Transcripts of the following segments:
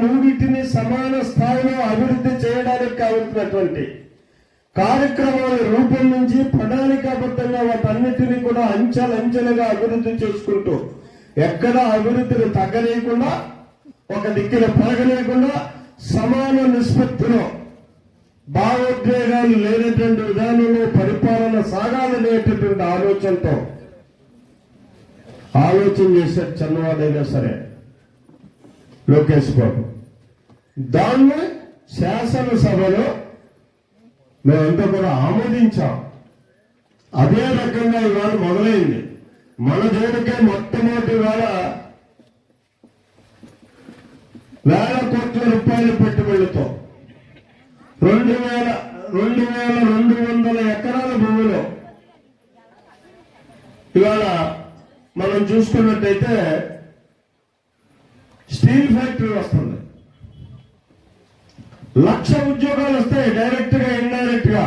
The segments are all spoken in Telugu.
మూడింటిని సమాన స్థాయిలో అభివృద్ధి చేయడానికి కావలసినటువంటి కార్యక్రమాలు రూపొందించి ప్రణాళికాబద్ధంగా వాటన్నిటినీ కూడా అంచెలంచెలుగా అభివృద్ధి చేసుకుంటూ ఎక్కడ అభివృద్ధిని తగ్గలేకుండా ఒక దిక్కున పెరగలేకుండా సమాన నిష్పత్తిలో భావోద్వేగాలు లేనటువంటి విధానంలో పరిపాలన సాగాలనేటటువంటి ఆలోచనతో ఆలోచన చేసే చంద్రబాబు సరే లోకేష్ బాబు దాన్ని శాసనసభలో మేమంతా కూడా ఆమోదించాం. అదే రకంగా ఇవాళ మొదలైంది. మన జోడికే మొట్టమొదటి వేల కోట్ల రూపాయల పెట్టుబడులతో 2,200 ఎకరాల భూమిలో ఇవాళ మనం చూసుకున్నట్టయితే స్టీల్ ఫ్యాక్టరీ వస్తుంది. 1,00,000 ఉద్యోగాలు వస్తాయి డైరెక్ట్ గా ఇండైరెక్ట్ గా.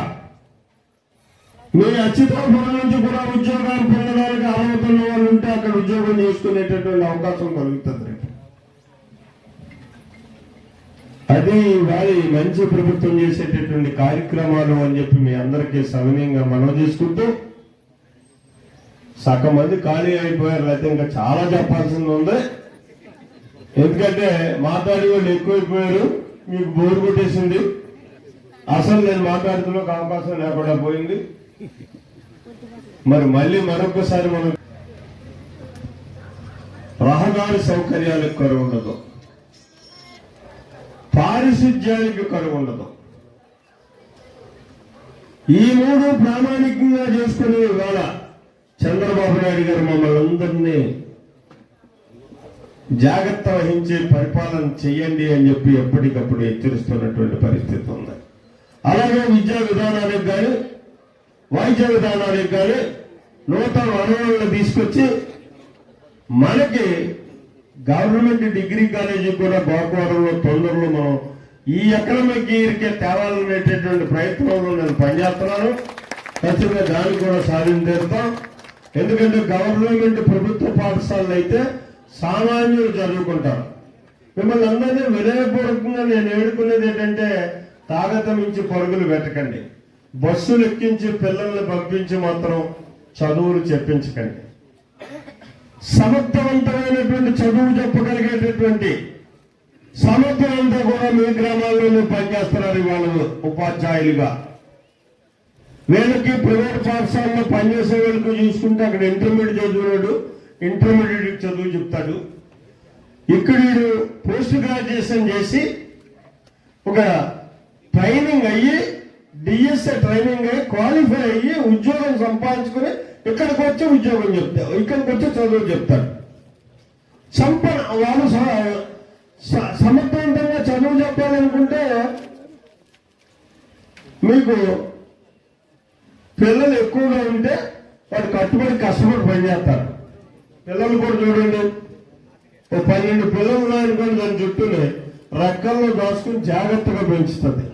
మీ అచ్యుతాపురం నుంచి కూడా ఉద్యోగాలు పొందడానికి అర్హతన్న వాళ్ళు ఉంటే అక్కడ ఉద్యోగం చేసుకునేటటువంటి అవకాశం కలుగుతుంది. అది వారి మంచి ప్రభుత్వం చేసేటటువంటి కార్యక్రమాలు అని చెప్పి మీ అందరికీ సవినయంగా మనవి చేసుకుంటూ, సగం మంది ఖాళీ అయిపోయారు. అయితే ఇంకా చాలా చెప్పాల్సింది ఉంది. ఎందుకంటే మాట్లాడే వాళ్ళు ఎక్కువైపోయారు, మీకు బోరు కొట్టేసింది. అసలు నేను మాట్లాడుతున్న అవకాశం లేకుండా పోయింది. మరి మళ్ళీ మరొకసారి మనం రహదారి సౌకర్యాలకు కరువు ఉండదు, పారిశుధ్యానికి కరువు ఉండదు. ఈ మూడు ప్రామాణికంగా చేసుకునే ఇవాళ చంద్రబాబు నాయుడు గారు మమ్మల్ని అందరినీ జాగ్రత్త వహించి పరిపాలన చెయ్యండి అని చెప్పి ఎప్పటికప్పుడు హెచ్చరిస్తున్నటువంటి పరిస్థితి ఉంది. అలాగే విద్యా విధానానికి కానీ వైద్య విధానానికి కానీ నూతన వనరులను తీసుకొచ్చి మనకి గవర్నమెంట్ డిగ్రీ కాలేజీ కూడా గోకవరంలో తొందరలో మనం ఈ ఎకనామిక్ ఇయర్కే తేవాలనేటటువంటి ప్రయత్నంలో నేను పనిచేస్తున్నాను. ఖచ్చితంగా దాన్ని కూడా సాధించేస్తాం. ఎందుకంటే గవర్నమెంట్ ప్రభుత్వ పాఠశాలలు అయితే సామాన్యులు చదువుకుంటారు. మిమ్మల్ని అందరినీ వినయపూర్వకంగా నేను వేడుకునేది ఏంటంటే, తాగతమించి పరుగులు పెట్టకండి. బస్సులు ఎక్కించి పిల్లల్ని పంపించి మాత్రం చదువులు చెప్పించకండి. సమర్థవంతమైనటువంటి చదువు చెప్పగలిగేటటువంటి సమర్థులంతా కూడా మీ గ్రామాల్లోనే పనిచేస్తున్నారు ఇవాళ ఉపాధ్యాయులుగా. వీళ్ళకి ప్రైవేట్ పాఠశాలలో పనిచేసే వాళ్ళకి చూసుకుంటే అక్కడ ఇంటర్మీడియట్ చదివినాడు, ఇంటర్మీడియట్ చదువు చెప్తాడు. ఇక్కడ పోస్ట్ గ్రాడ్యుయేషన్ చేసి ఒక ట్రైనింగ్ అయ్యి డిఎస్ఏ ట్రైనింగ్ అయ్యి క్వాలిఫై అయ్యి ఉద్యోగం సంపాదించుకుని ఇక్కడికి వచ్చి ఉద్యోగం చెప్తాడు, ఇక్కడికి వచ్చి చదువు చెప్తాడు. వాళ్ళు సమర్థవంతంగా చదువు చెప్పాలనుకుంటే మీకు పిల్లలు ఎక్కువగా ఉంటే వాడు కట్టుబడి కష్టపడి పనిచేస్తారు. పిల్లలు కూడా చూడండి, 12 పిల్లలు ఉన్నాయనుకోండి, దాని చుట్టూనే రెక్కల్లో దాచుకుని జాగ్రత్తగా పెంచుతుంది.